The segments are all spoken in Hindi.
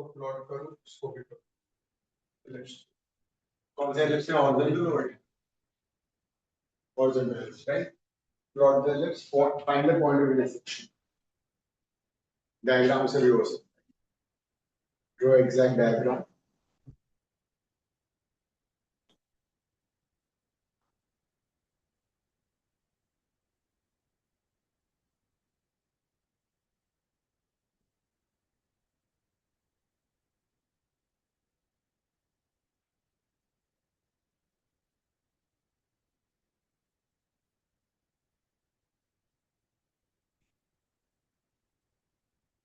को प्लॉट करो, उसको भी करो। एलिप्स कौन सा एलिप्स है? हॉरिजॉन्टल और horizontal ellipse, right? Plot the ellipse, find the point of intersection. Diagram से भी हो सकता है, draw exact diagram.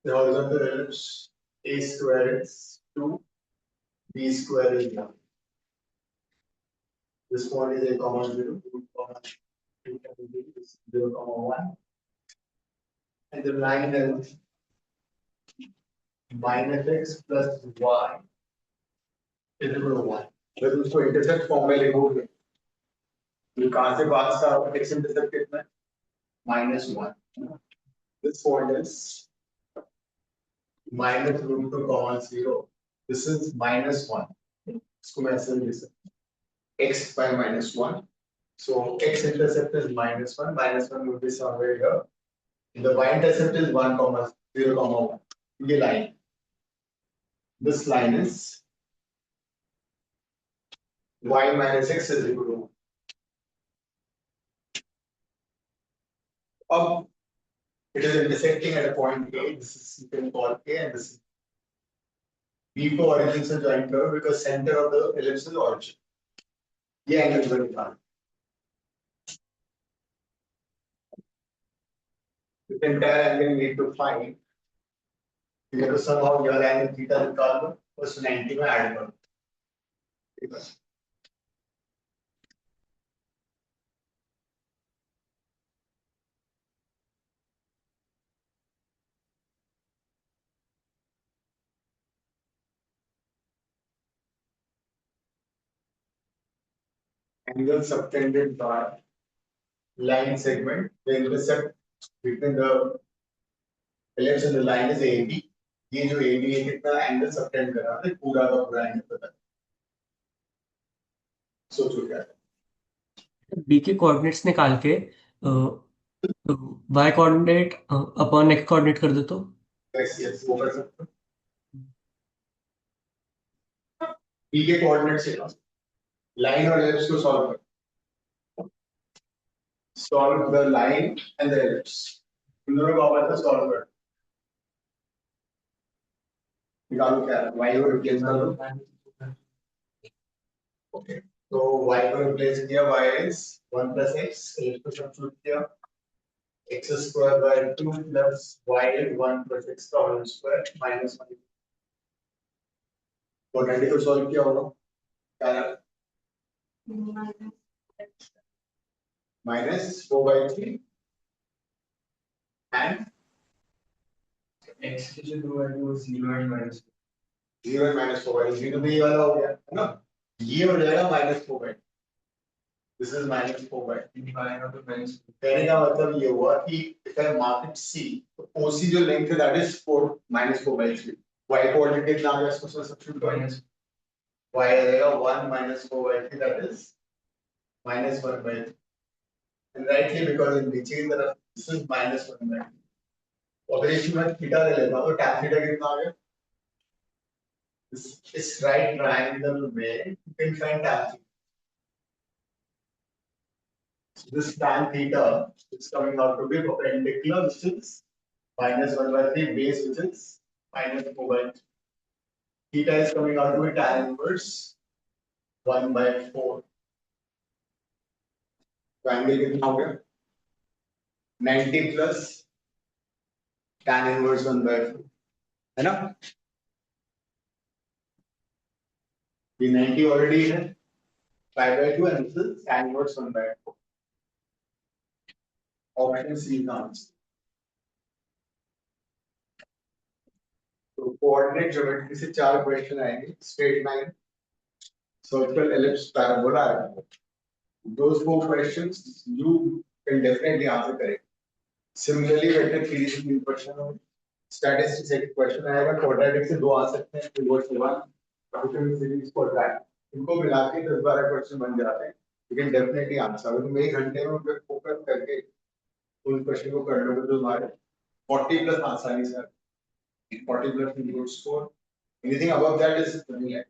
The horizontal ellipse a square is 2, b square is 1. This point is a comma 0, 2 comma 2 is 0 comma 1. And the line is minus x plus y is equal to 1. जब उसको इंटरसेप्ट फॉर्म में लिखोगे तो कहां से पास का x इंटरसेप्ट कितना है? -1. This point is minus root 2 comma 0. This is -1. इसको मैं ऐसे लिख सकता हूं, x by -1. So x intercept is -1. -1 will be somewhere here. The y intercept is 1 comma 0 comma 1. ये line. This line is y minus x is equal to 1. अब it is intersecting at a point A. This is you can call A, and this is B को origin से join करो because center of the ellipse is origin. ये angle बन रहा है. The entire angle you need to find. You have to somehow your angle theta निकाल दो, उस 90 में add करो. ठीक है. Angle subtended by line segment. The intercept between the ellipse and the line is AB. ये जो AB है कितना एंगल सबटेंड कर रहा है, पूरा का पूरा एंगल पता है. सोचो क्या है. बी के कोऑर्डिनेट्स निकाल के y coordinate upon x coordinate कर दे तो yes, वो कर सकते हो. B के कोऑर्डिनेट से लाइन और एलिप्स को सॉल्व करो. Solve the line and the ellipse. इन दोनों को आपस में सॉल्व करो. निकालो क्या है, y को रिप्लेस कर दो. ओके, तो y को रिप्लेस किया, y is 1 plus x. Ellipse को सब्स्टिट्यूट किया, x square by 2 plus y is 1 plus x का होल स्क्वायर minus 1. तो 90 को सॉल्व किया होगा क्या है? -4/3 and x की जो दो वैल्यू 0 and -4. 0 and -4/3 तो ये वाला हो गया है ना. ये हो जाएगा -4/3. This is -4/3. कहने का मतलब ये हुआ कि if I mark it C, तो OC जो लेंथ है that is 4 -4/3. y कोऑर्डिनेट कितना आ गया, इसको सब्स्टिट्यूट करेंगे. y आ जाएगा 1 -4/3, that is -1/3. And rightly because in नीचे की तरफ this is -1/3. अगर इसमें मैं थीटा ले लेता हूं तो tan थीटा कितना आ गया? This right triangle में you can find tan theta. So this tan theta is coming out to be perpendicular, which is -1/3, base which is -4/3. Theta is coming out to be tan inverse 1/4. तो एंगल कितना हो गया? 90 प्लस tan inverse 1/4 है ना. ये 90 ऑलरेडी है, 5/2 and this is tan inverse 1/4. Option C का आंसर. तो कोऑर्डिनेट ज्योमेट्री से 4 क्वेश्चन आएंगे. Straight line, circle, ellipse, parabola. Those 4 questions you can definitely answer correct. Similarly, vector 3 is 3 question. Statistics एक क्वेश्चन आएगा, क्वाड्रेटिक से दो आ सकते हैं, टू और वन, डिफरेंट सीरीज क्वाड्रेटिक, इनको मिला के 10-12 क्वेश्चन बन जाते हैं। यू कैन डेफिनेटली आंसर, अगर तुम 1 घंटे में उन पे फोकस करके उन क्वेश्चन को कर लोगे तो तुम्हारे 40 प्लस आसानी से 40 plus good score, anything above that is नहीं है।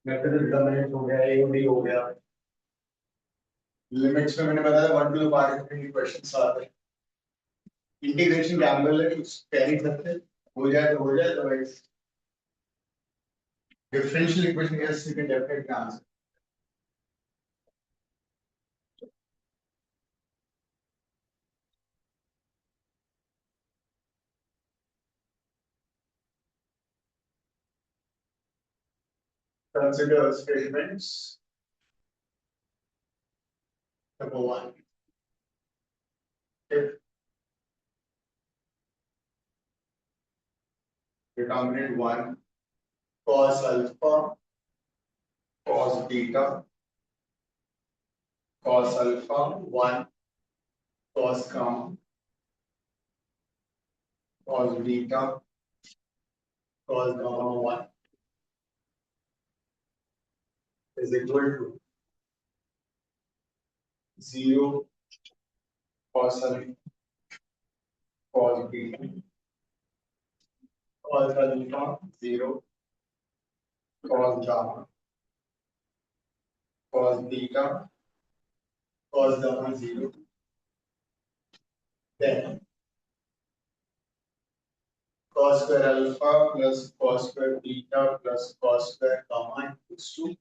मेथड डोमिनेट हो गया, एओडी हो गया, लिमिट्स में मैंने बताया 1 टू द पावर क्वेश्चंस आते हैं। इंटीग्रेशन गैम्बल है, कुछ कह नहीं सकते, हो जाए तो हो जाए, otherwise differential equation yes you can definitely answer. Consider statements. Number one, if determinant one, cos alpha, cos beta, cos alpha one, cos gamma, cos beta, cos gamma one is equal to 0 cos alpha, cos beta, cos alpha 0, cos gamma, cos beta, cos gamma 0. Then cos square alpha plus cos square beta plus cos square gamma equals to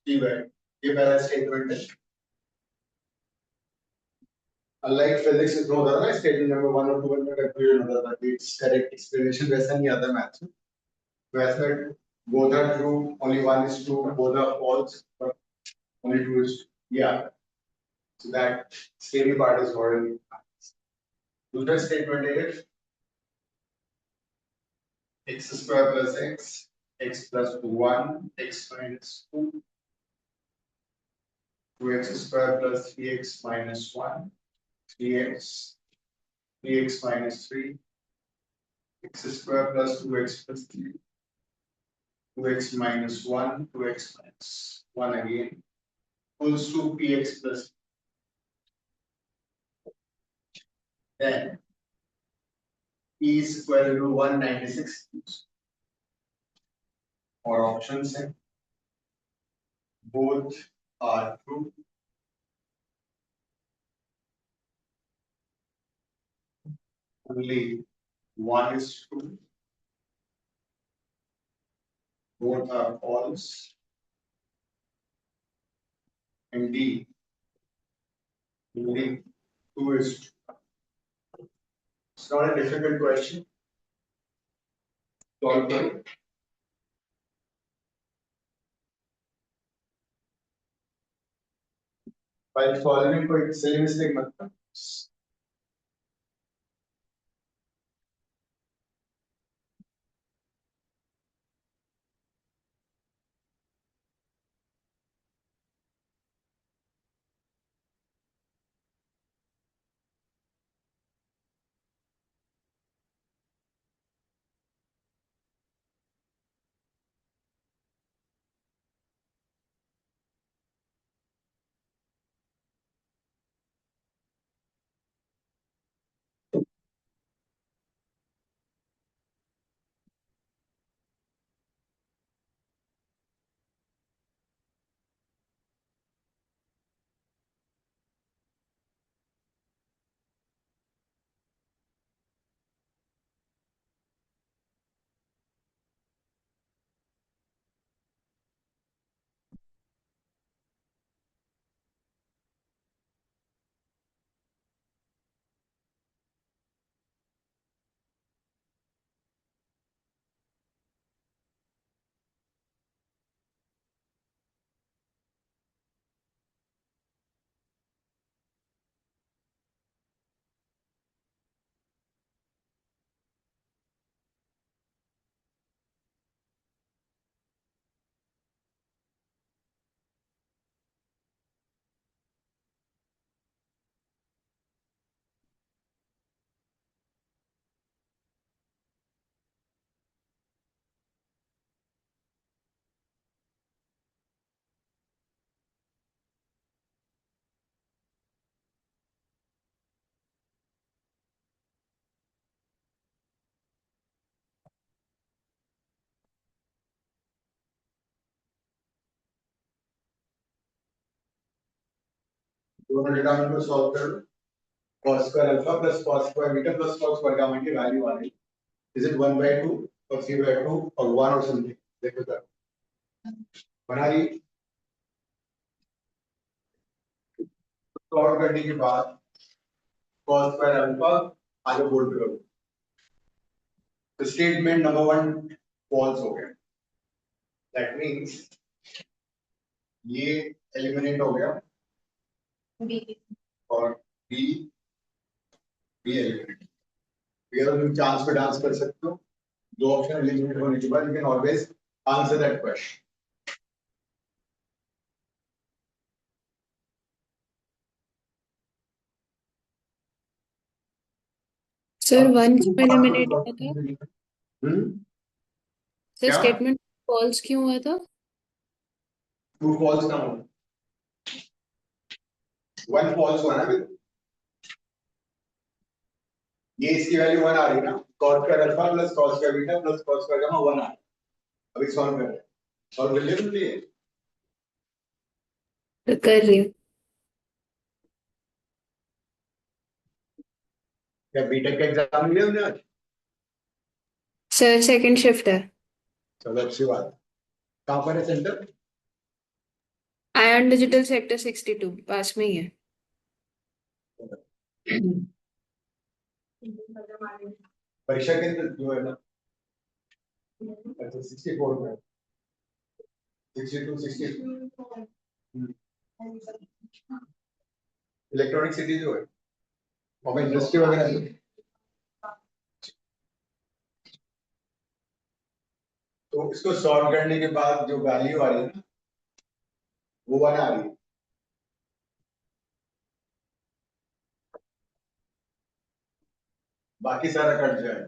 3 ये पहला स्टेटमेंट है। Unlike physics में होता था ना स्टेटमेंट नंबर 1 और 2 में कंफ्यूजन होता था कि इट्स करेक्ट एक्सप्लेनेशन वैसा नहीं आता मैथ्स में। वैसे both are true, only one is true, both are false, but only two is true. Yeah, so that scary part is what it is. दूसरा स्टेटमेंट है x square plus x plus 1, x minus 2, 2x square plus 3x minus 1, 3x, 3x minus 3, x square plus 2x plus 3, 2x minus 1, 2x minus 1 again, equals to px plus. Then p is equal to 196 और options हैं, both are true, only one is true, both are false, and D, only two is true. It's not a difficult question. Solve it. By solving कोई silly mistake मत करना। दोनों डिटरमिनेंट को सॉल्व कर लो cos square alpha plus cos square beta plus cos square gamma की वैल्यू आ रही is it 1/2 or 3/2 or 1 or something देखो सर बना रही सॉल्व करने के बाद cos square alpha आगे बोल्ड करो तो स्टेटमेंट नंबर 1 फॉल्स हो गया दैट मींस ये एलिमिनेट हो गया और बी एलिमिनेट अगर तुम चांस पे डांस कर सकते हो दो ऑप्शन एलिमिनेट होने के बाद you can always answer that question sir one क्यों एलिमिनेट हुआ था? सर क्या? स्टेटमेंट फॉल्स क्यों हुआ था? ट्रू फॉल्स ना हो वन फॉल्स हुआ ना ये इसकी वैल्यू 1 आ रही है ना cos square alpha plus cos square beta plus cos square gamma 1 आ रहा है अभी सॉल्व कर रहे हैं सॉल्व कर लिया तुमने ये कर रही हूँ। क्या बीटेक का एग्जाम लिया तुमने आज सर सेकंड शिफ्ट है। चलो अच्छी बात कहाँ पर है सेंटर आयन डिजिटल सेक्टर 62 पास में ही है। परीक्षा केंद्र जो है ना अच्छा 64 में 62 60 इलेक्ट्रॉनिक सिटी जो है और इंडस्ट्री वगैरह है तो इसको सॉल्व करने के बाद जो वैल्यू आ रही है ना वो 1 आ रही है बाकी सारा कट जाए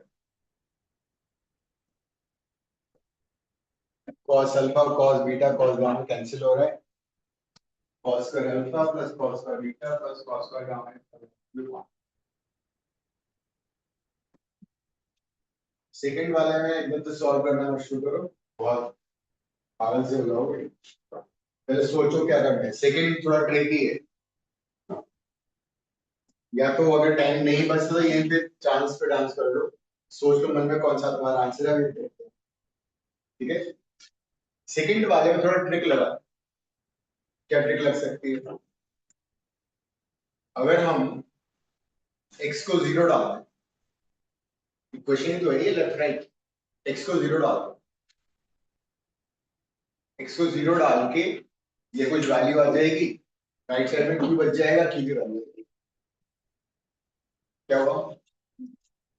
cos alpha cos beta cos gamma cancel हो रहा है cos square alpha plus cos square beta plus cos square gamma second वाले में एकदम से सॉल्व करना मत शुरू करो बहुत पागल से हो जाओगे पहले सोचो क्या करना है सेकंड थोड़ा ट्रिकी है या तो अगर टाइम नहीं बचता तो यहीं पे चांस पे डांस कर लो सोच लो मन में कौन सा तुम्हारा आंसर है ठीक है सेकंड वाले में थोड़ा ट्रिक लगा क्या ट्रिक लग सकती है अगर हम x को 0 डाल दें क्वेश्चन तो है ये लेफ्ट राइट x को 0 डाल दो x को 0 डाल के ये कुछ वैल्यू आ जाएगी राइट साइड में q बच जाएगा q की वैल्यू क्या हुआ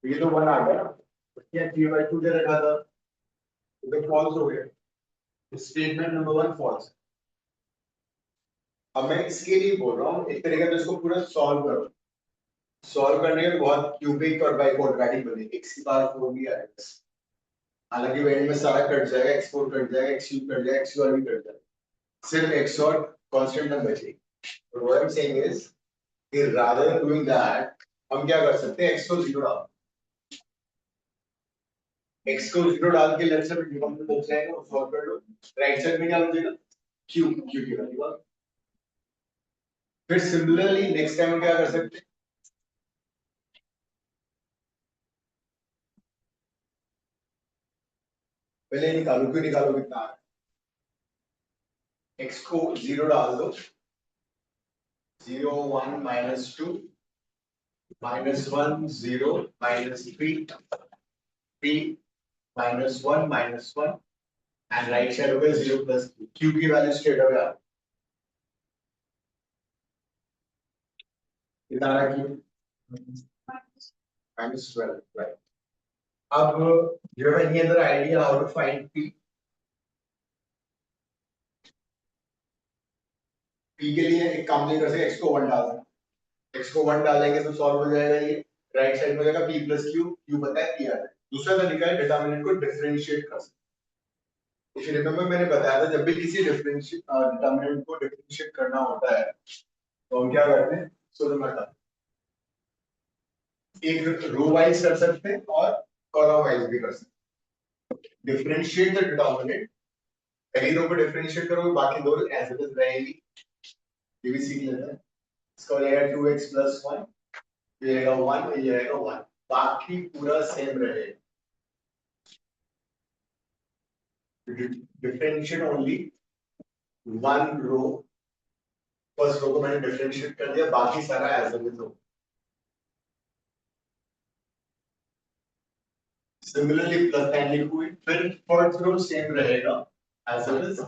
ये तो 1 आ गया क्या 3/2 दे रखा था तो फॉल्स हो गया स्टेटमेंट नंबर 1 फॉल्स अब मैं इसके लिए बोल रहा हूँ एक तरीके से इसको पूरा सॉल्व करो सॉल्व करने में बहुत क्यूबिक और बाई क्वाड्रेटिक बनेगी x की पावर 4 भी आएगा हालांकि एंड में सारा कट जाएगा x4 कट जाएगा x3 कट जाएगा x2 भी कट जाएगा सिर्फ x और कांस्टेंट टर्म बचेगी और what I am saying is कि रादर देन डूइंग दैट हम क्या कर सकते हैं x को 0 डाल x को 0 डाल के लेफ्ट साइड में डिनोमिनेटर बच जाएगा और सॉल्व कर लो राइट साइड में क्या बचेगा q q की वैल्यू फिर सिमिलरली नेक्स्ट टाइम क्या कर सकते हैं पहले निकालो क्यों निकालो कितना है x को 0 डाल दो 0 1 -2 -1 0 -3 3 -1 -1 and right side होगा 0 plus q की वैल्यू स्ट्रेट अवे आ कितना आ रहा है -12 right अब do you have any other idea how to find p p के लिए एक काम नहीं कर सकते x को 1 डाल देना x को 1 डालेंगे तो सॉल्व हो जाएगा ये राइट साइड में हो जाएगा p plus q पता है p आ रहा है दूसरा तरीका है डिटरमिनेंट को डिफरेंशिएट कर सकते इफ यू रिमेंबर मैंने बताया था जब भी किसी डिटरमिनेंट को डिफरेंशिएट करना होता है तो हम क्या करते हैं सोचो एक रो वाइज कर सकते हैं और कॉलम वाइज भी कर सकते हैं डिफरेंशिएट द डिटरमिनेंट पहली रो को डिफरेंशिएट करोगे बाकी दो एज इट इज रहेगी ये भी सीख लेते हैं इसका हो जाएगा 2x प्लस 1, ये रहेगा 1 और ये रहेगा 1, बाकी पूरा सेम रहेगा। Differentiate only one row, first row को मैंने डिफरेंशिएट कर दिया, बाकी सारा एज इट इज हो। सिमिलरली प्लस साइन लिखूंगी, फिर फर्स्ट रो सेम रहेगा as it is,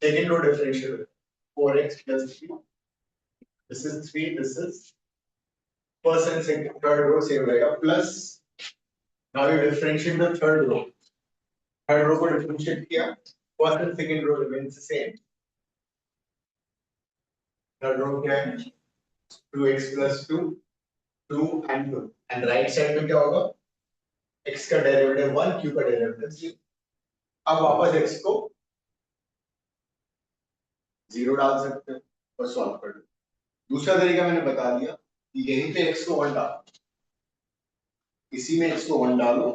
second row differentiate 4x plus 3, this is 3, this is first and second, third row same रहेगा, plus now you differentiate the third row, third row को differentiate किया, first and second row remains the same, third row क्या है 2x plus 2, 2 and 2, and right side में क्या होगा, x का डेरिवेटिव 1, q का डेरिवेटिव 0। अब वापस x को 0 डाल सकते हैं और सॉल्व कर दो। दूसरा तरीका मैंने बता दिया कि यहीं पे x को 1 डालो, इसी में x को 1 डालो,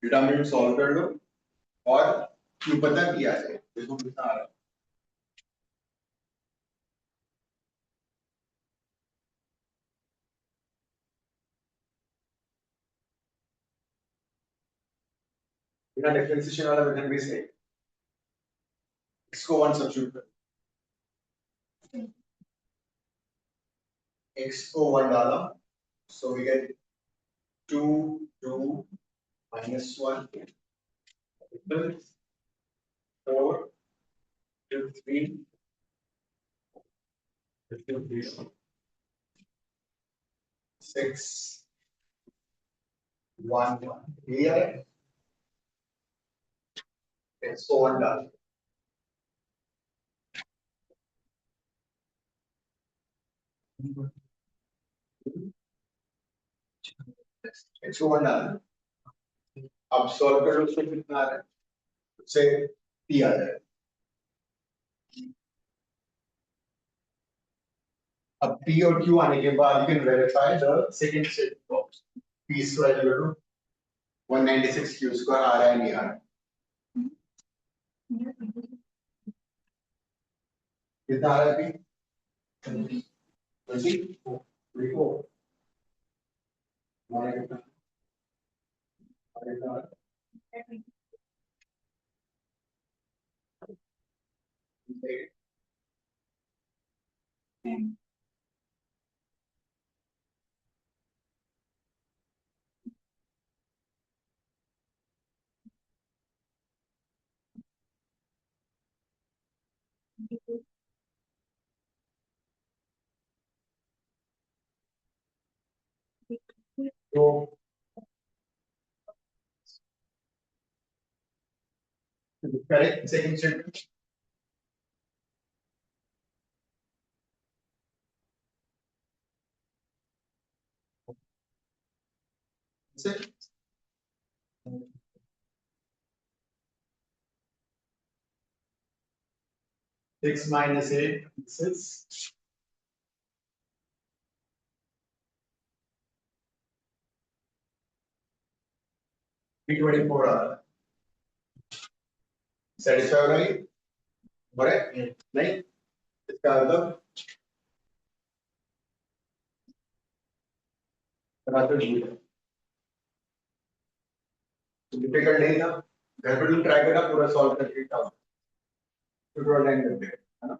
डिटरमिनेंट सॉल्व कर लो और q पता किया जाए। देखो कितना आ रहा है, बिना डिफरेंशिएशन वाला मेथड भी सही। x को 1 सब्स्टिट्यूट कर, x को 1 डाला, so we get 2 2 minus 1 equals 4 3 6 1 1, clear है। x को 1 डाल, x को 1 डाल, अब सॉल्व करो, उससे कितना आ रहा है, उससे p आ जाएगा। अब p और q आने के बाद you can verify the second statement of p square equal to 196 q square आ रहा है नहीं आ रहा है, कितना आ रहा है p 24 हमारा कितना आ रहा है, तो करेक्ट सेकंड स्टेटमेंट से 6 minus 8, this is 324 आ रहा है, सेटिस्फाई हो रहा है, बड़े नहीं, इसका मतलब डिफिकल्ट नहीं था, घर पे तुम ट्राई करना, पूरा सॉल्व करके ट्यूटोरियल टाइम करते हैं, है ना।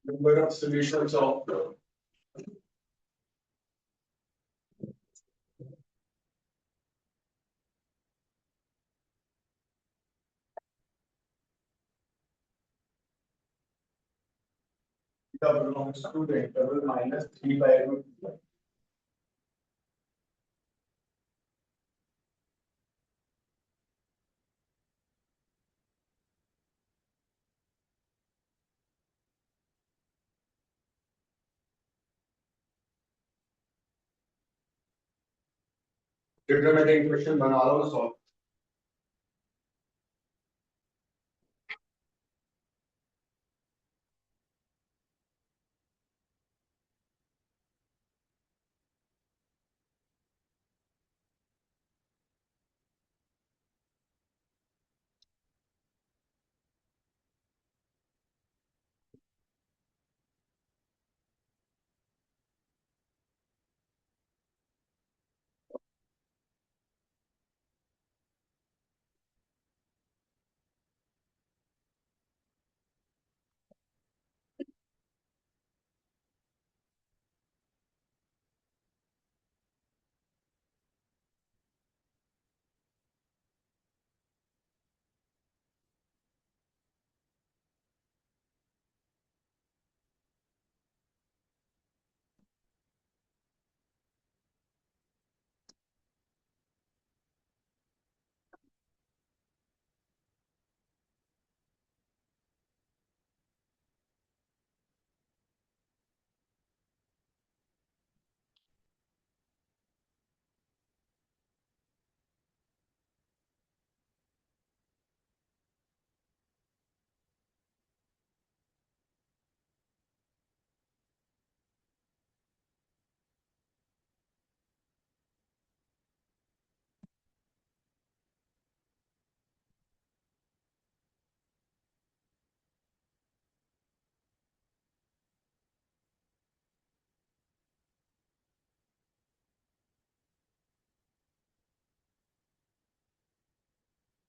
Number of solutions of theta belongs to the interval minus 3 by root 2. Trigonometric equation बना लो सॉल्व।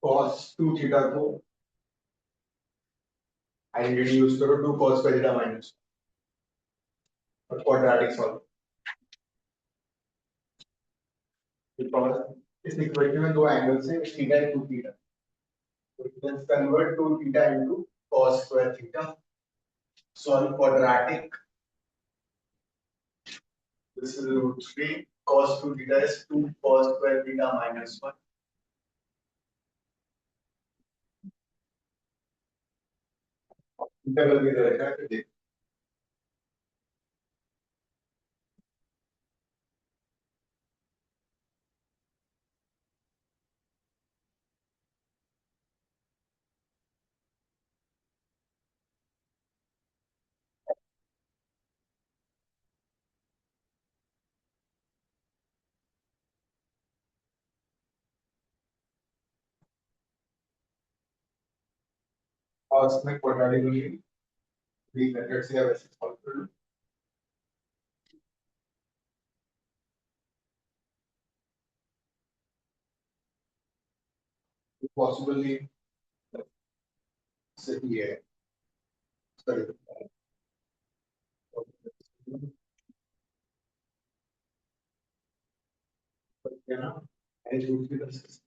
cos 2 थीटा को आइडेंटिटी यूज करो 2 cos का थीटा माइनस और क्वाड्रेटिक सॉल्व। इस इक्वेशन में दो एंगल्स हैं, थीटा और 2 theta. So let's convert 2 theta into cos square theta. Solve quadratic. This is root 3. Cos 2 theta is 2 cos square theta minus 1. Interval की तरह है देख। cos में quadratic होगी। थ्री मेथड से वैसे सॉल्व कर लो। पॉसिबली सही है। सही है ना? एज रूट की तरह से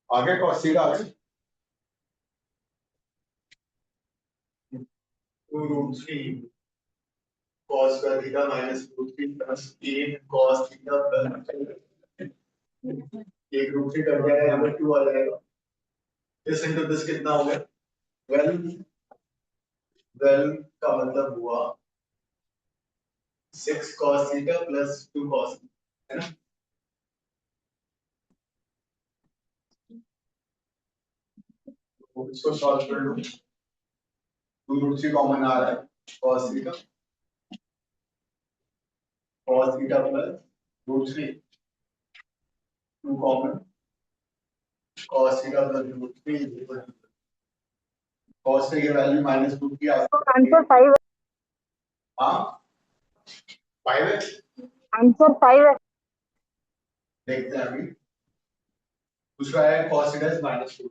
आगे cos थीटा आ गया 2 root 3 cos square theta minus root 3 plus 8 cos theta plus एक रूट 3 कट जाएगा, यहाँ पे 2 आ जाएगा। दिस इंटू दिस कितना हो गया 12 12 का मतलब हुआ 6 cos theta plus 2 cos है ना। इसको सॉल्व कर लो 2 रूट 3 कॉमन आ रहा है cos theta plus root 3 2 common cos theta plus root 3 is equal to cos की वैल्यू माइनस रूट की आंसर 5 हाँ 5 है। आंसर 5 है। देखते हैं अभी दूसरा है cos theta is minus 2।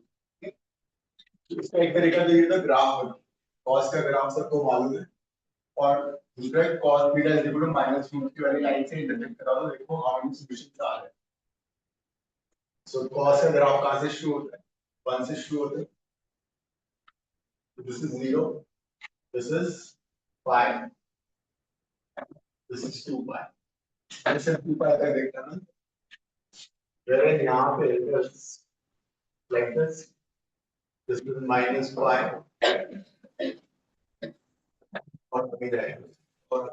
इसका एक तरीका देखिए तो ग्राफ बना cos का ग्राफ सबको मालूम है और दूसरा है cos theta is equal to minus 2 की वाली लाइन से इंटरसेक्ट करा दो देखो हाउ मेनी सॉल्यूशंस आ रहे हैं। सो cos का ग्राफ कहां से शुरू होता है 1 से शुरू होता है। This is 0 this is 5 this is 2 pi ऐसे 2 pi तक देखना ना whereas यहाँ पे like this is minus 5 और कमी जाएगा और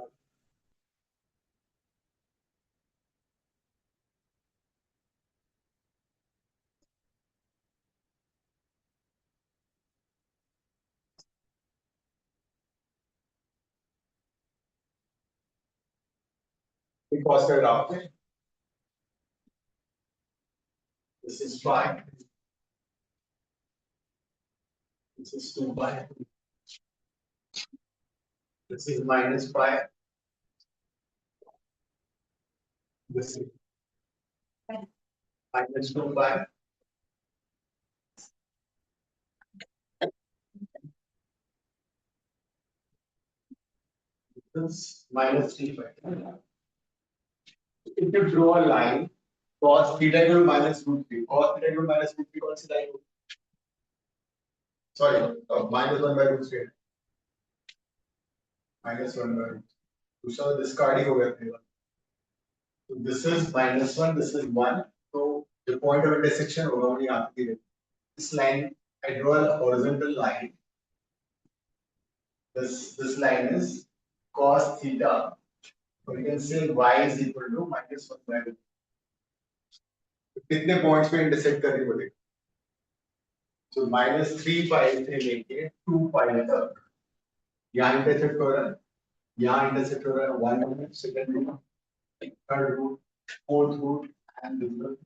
cos का ग्राफ है this is pi this is 2 pi this is minus pi this is minus 2 pi this is minus 3 pi. If you draw a line cos theta equal to minus root 3 cos theta equal to minus root 3 कौन सी line होगी? Sorry minus 1 by root 3 minus 1 by root 3 दूसरा discard ही हो गया था so this is minus 1 this is 1 so the point of intersection होगा वो यहाँ पे this line I draw a horizontal line this line is cos theta or you can say y is equal to minus 1 by root 3 कितने पॉइंट्स पे इंटरसेक्ट कर रही बोलेगा so minus 3 pi से लेके 2 pi तक यहाँ इंटरसेक्ट हो रहा है यहाँ इंटरसेक्ट हो रहा है 1 root second root third root fourth root and this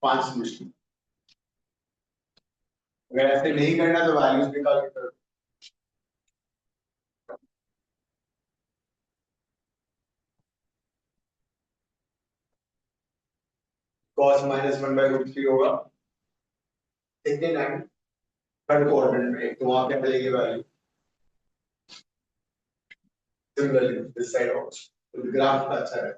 5 solution अगर ऐसे नहीं करना तो वैल्यूज निकाल के करो cos minus 1 by root 3 होगा सेकंड एंड थर्ड क्वाड्रेंट में तो वहां पे मिलेगी value similarly this side also तो ग्राफ अच्छा है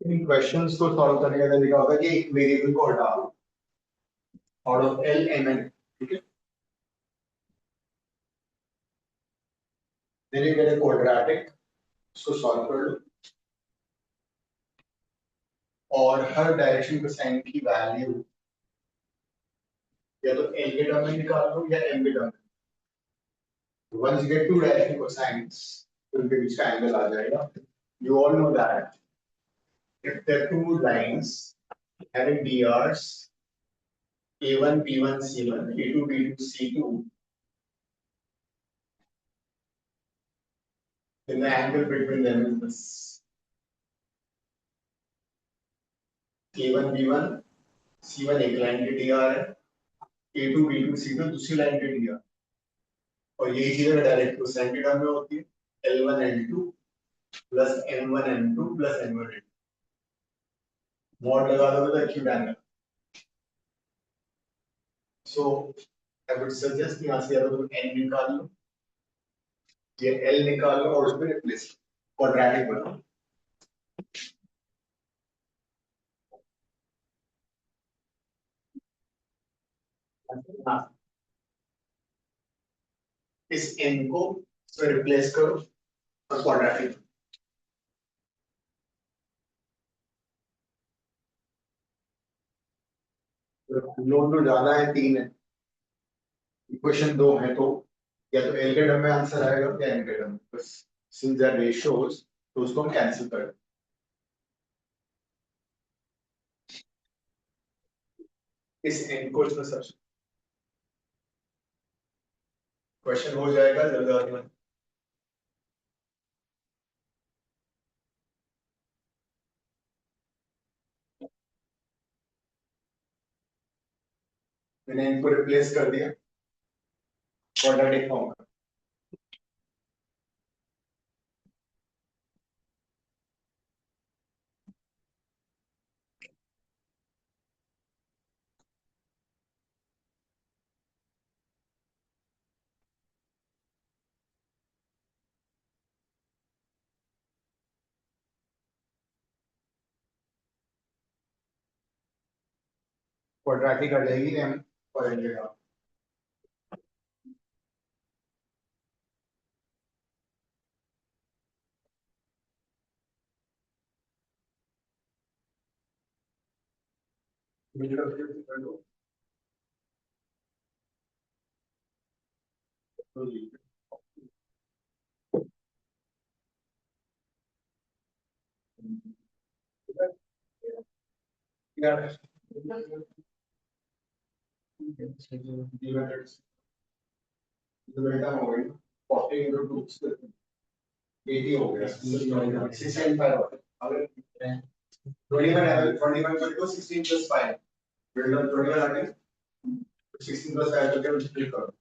इन क्वेश्चंस को सॉल्व करने का तरीका होगा कि एक वेरिएबल को हटाओ out of L M N ठीक है then you get a quadratic उसको सॉल्व कर लो और हर डायरेक्शन कोसाइन की वैल्यू या तो एल के टर्म में निकाल लो या एम के टर्म में once you get two direction cosines तो उनके बीच का एंगल आ जाएगा you all know that if there are two lines having DRs A1 B1 C1 A2 B2 C2 then the angle between them is this A1 B1 C1 एक लाइन के DR है A2 B2 C2 दूसरी लाइन के DR और यही चीज डायरेक्ट कोसाइन के टर्म में होती है L1 L2 plus M1 M2 plus N1 N2 mod लगा दोगे तो acute angle so I would suggest यहाँ से या तो तुम n निकाल लो ये L निकाल लो और उसमें रिप्लेस क्वाड्रेटिक बनाओ इस n को इसमें रिप्लेस करो और क्वाड्रेटिक नोट तो ज्यादा है 3 है इक्वेशन 2 है तो या तो L के टर्म में आंसर आएगा या n के टर्म में बस सिंस दे आर रेशियोज तो उसको हम कैंसिल कर इस n को इसमें सब क्वेश्चन हो जाएगा जल्दी में मैंने इनको रिप्लेस कर दिया क्वाड्रेटिक फॉर्म में क्वाड्रेटिक आ जाएगी m और n जगह बेटा हो गई 40 into 2 80 हो गया 6.5 अगर 21 को 16 plus 5 बिल्डर 21 आ गए 16 plus 5 करके मल्टीप्लाई करो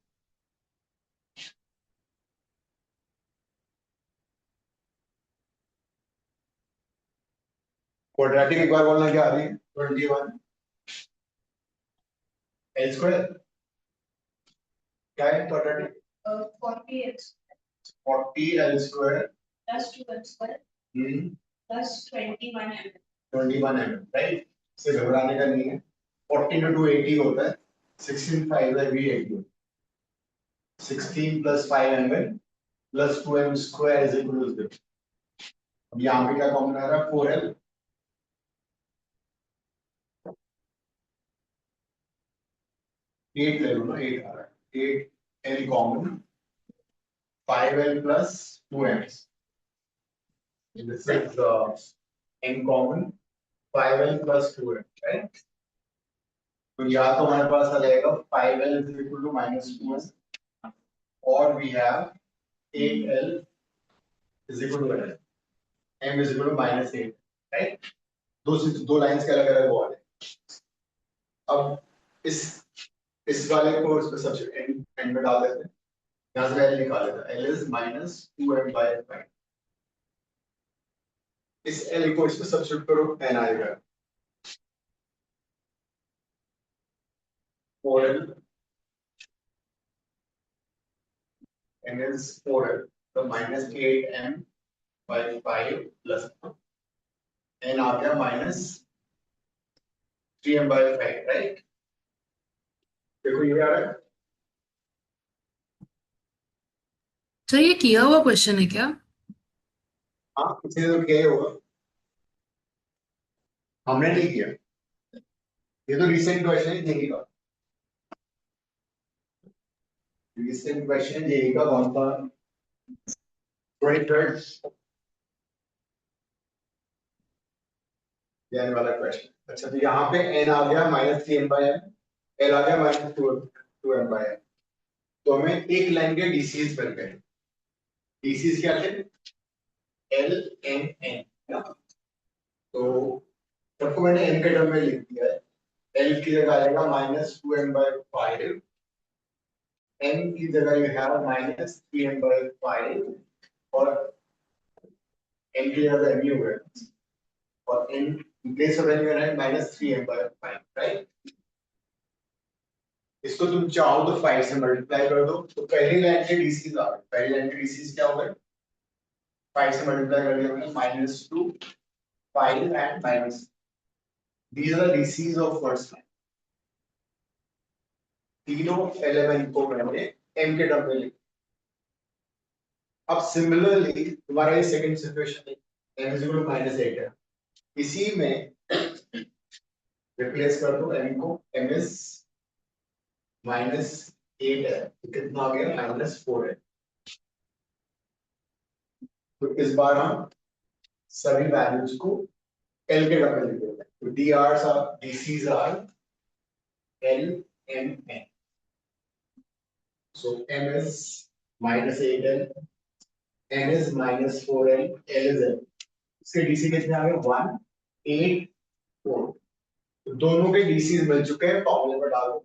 क्वाड्रेटिक एक बार बोलना क्या आ रही है 21 L square क्या है quadratic 40 L square plus 2 square plus 21 mm. 21 mm right से घबराने का नहीं है 40 into 2 80 होता है 16 5 है भी 80 16 plus 5 mm plus 2m square is equal to 0 अब यहाँ पे क्या कॉमन आ रहा है 4l 8 ले लो ना 8 आ रहा है 8l common 5l plus 2m this is n common 5l plus 2m right तो यहाँ तो हमारे पास आ जाएगा 5l is equal to minus 2m और we have 8l is equal to m is equal to minus 8 right दो लाइंस के अलग अलग वाले अब इस वाले को इसमें सबसे एंड में डाल देते हैं यहाँ से l निकाल लेते हैं l is minus 2m by 5 इस l को इसमें सब्स्टिट्यूट करो n आएगा 4l n is 4l तो minus 8m by 5 plus n आ गया minus 3m by 5 राइट देखो ये आ रहा है तो ये किया हुआ क्वेश्चन है क्या? हाँ किसी ने तो किया ही होगा हमने नहीं किया ये तो रिसेंट क्वेश्चन है जेई का रिसेंट क्वेश्चन जेई का कौन सा 23rd जनवरी वाला क्वेश्चन अच्छा तो यहाँ पे n आ गया -3m by m l आ गया -2m by m तो हमें एक लाइन के डीसीज बन गए डीसीज क्या थे l n n तो सबको मैंने n के टर्म में लिख दिया है l की जगह आएगा -2m by 5 n की जगह यू हैव -3m by 5 और n की जगह mu है और n in place of n you write -3m/5 right. इसको तुम चाहो तो 5 से मल्टीप्लाई कर दो तो पहली लाइन के डीसीज आ गए। पहली लाइन के डीसीज क्या हो गए 5 से मल्टीप्लाई कर दिया मैंने -2 5 and minus these are the DCs of first line। तीनों एलिमेंट को मैंने m के टर्म में लिखा। अब सिमिलरली तुम्हारा ये सेकंड सिचुएशन है m is equal to -8 है, इसी में रिप्लेस कर दो m को, m is -8 है तो कितना आ गया -4 है। तो इस बार हम सभी वैल्यूज को l के टर्म में लिख देते हैं। तो DCs are l m n। So m is -8l, n is -4l, l is l। इसके डीसी कितने आ गए 1 8 4। तो दोनों के डीसी मिल चुके हैं, फॉर्मूले में डालो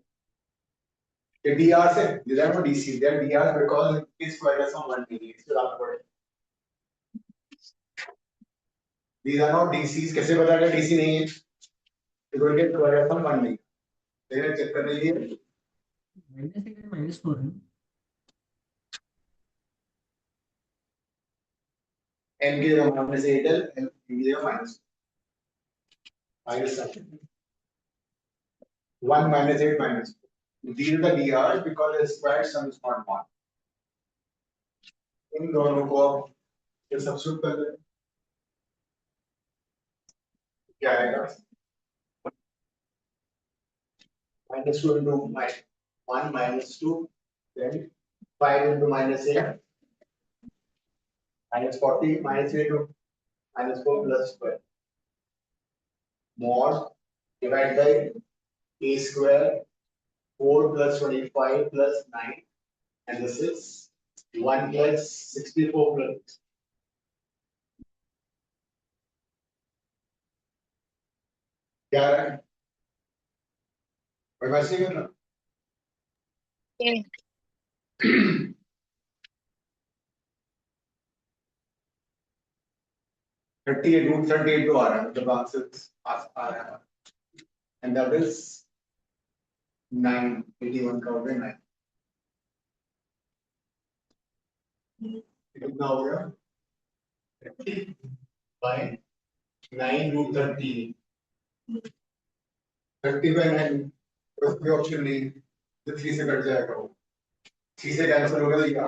ये dr से these are not dc, they are dr because it is square root of 1 degree। इसको डालना पड़ेगा। these are not dc's, कैसे पता कि dc नहीं है because it is square root of 1 degree। देखिए चेक करने के लिए -4 है। n की जगह -8l, n की जगह -1 -8 -4। These are the drs because the square sum is not 1। इन दोनों को अब ये सब्स्टिट्यूट कर दें क्या आएगा -2 into -1 -2 then 5 into -8 -40 -3 into -4 plus square mod divided by a square 4 plus 25 plus 9 and this is 1 plus 64 plus क्या है और वैसे ही करना 38 root 38 तो आ रहा है मतलब आंसर आ रहा है and that is 9 81 का हो गया 9 कितना हो गया 30 by 9 root 30 30 by 9 कोई ऑप्शन नहीं तो 3 से कट जाएगा वो 3 से कैंसिल होगा तो क्या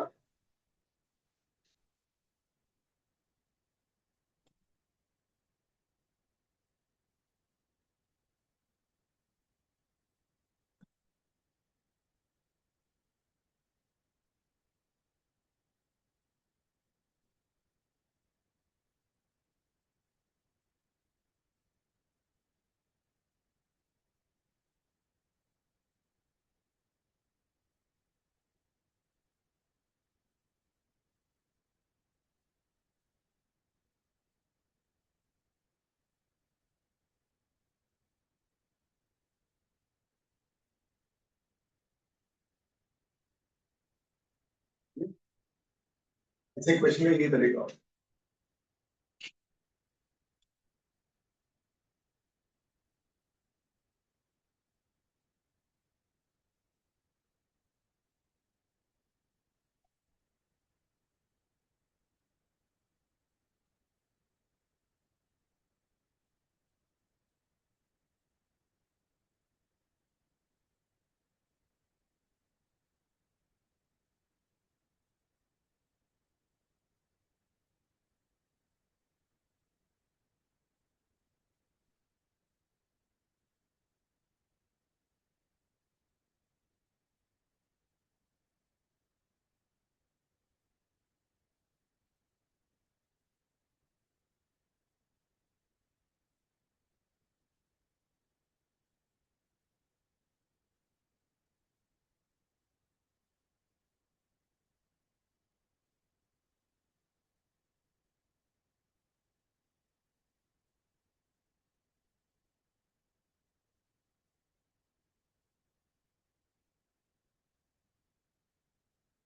ऐसे क्वेश्चन में ये तरीका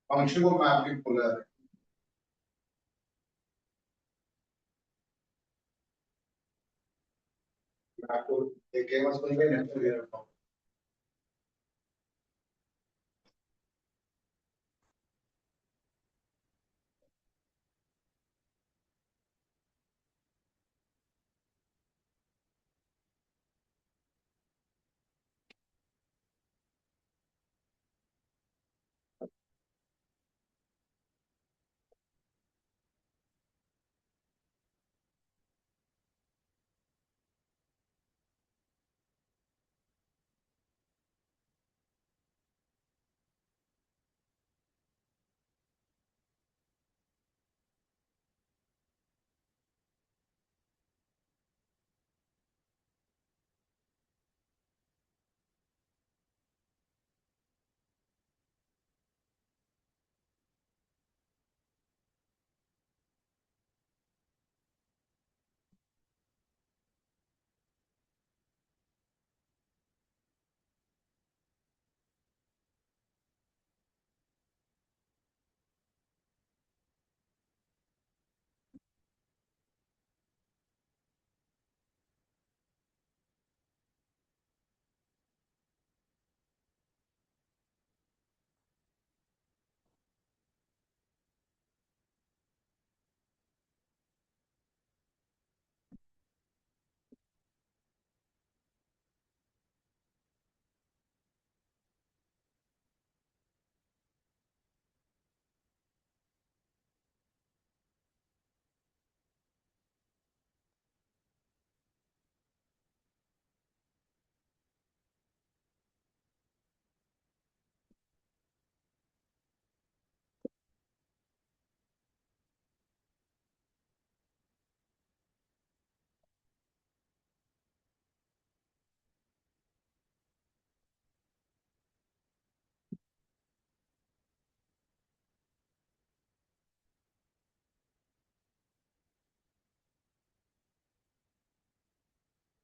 फंक्शन को मैप भी बोला है आपको एक केमस बन गए नेचुरल दे रखा हूँ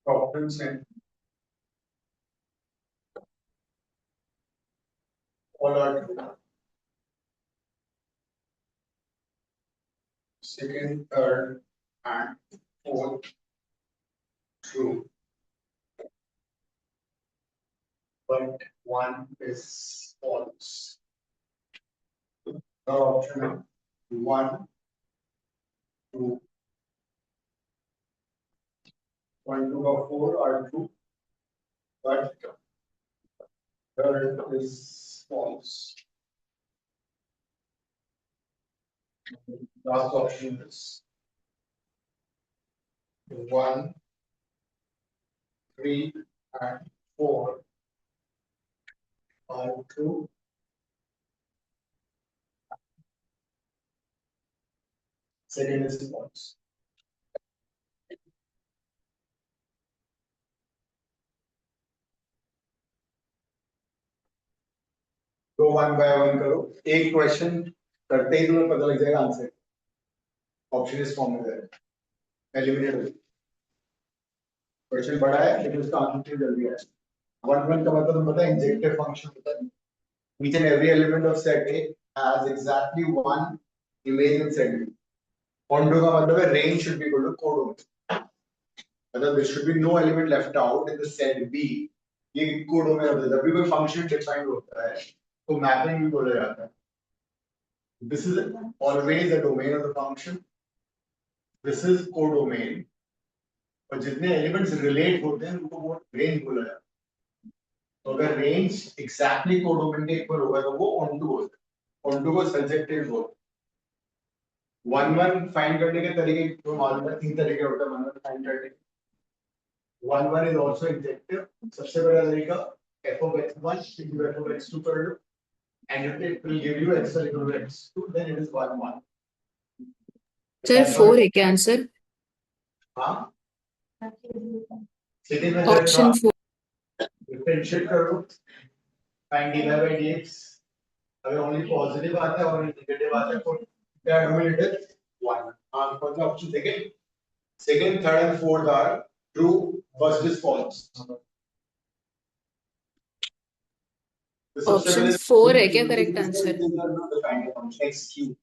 प्रॉब्लम्स हैं all are true. Second, third, and fourth true. But one is false. The option is 1, 2, 1, 2 or 4 are true. But third is false. Last option is 1, 3, and 4 are true. Second is false. तो 1 by 1 करो एक क्वेश्चन करते ही तुम्हें पता लग जाएगा आंसर ऑप्शन इस फॉर्म में है एलिमिनेट हो क्वेश्चन बड़ा है लेकिन उसका आंसर जल्दी है 1 1 का मतलब तुम्हें पता है इंजेक्टिव फंक्शन होता है each and every element of set A has exactly one image in set B onto का मतलब है range should be equal to codomain मतलब there should be no element left out in the set B ये codomain होता है जब भी कोई फंक्शन डिफाइन होता है तो मैपिंग भी बोला जाता है This is always a domain of the function. This is codomain. और जितने एलिमेंट्स रिलेट होते हैं उनको वो रेंज बोला जाता है तो अगर रेंज एग्जैक्टली कोडोमेन के इक्वल होगा तो वो ऑनटू होता है ऑनटू को सब्जेक्टिव बोलते हैं 1 1 फाइंड करने के तरीके तो मालूम है 3 तरीके होते हैं 1 1 फाइंड करने के 1 1 इज आल्सो इंजेक्टिव सबसे बड़ा तरीका f of x1 into f of x2 कर लो and if it will give you x equal to x2 then it is 1 1 sir 4 है क्या आंसर हाँ सेकंड में ऑप्शन 4 डिफरेंशिएट करो फाइंड dy by dx अगर ओनली पॉजिटिव आता है और नेगेटिव आता है तो क्या डिनोमिनेटर 1 हाँ कौन सा option second third and fourth are true first is false option 4 है क्या correct answer x cube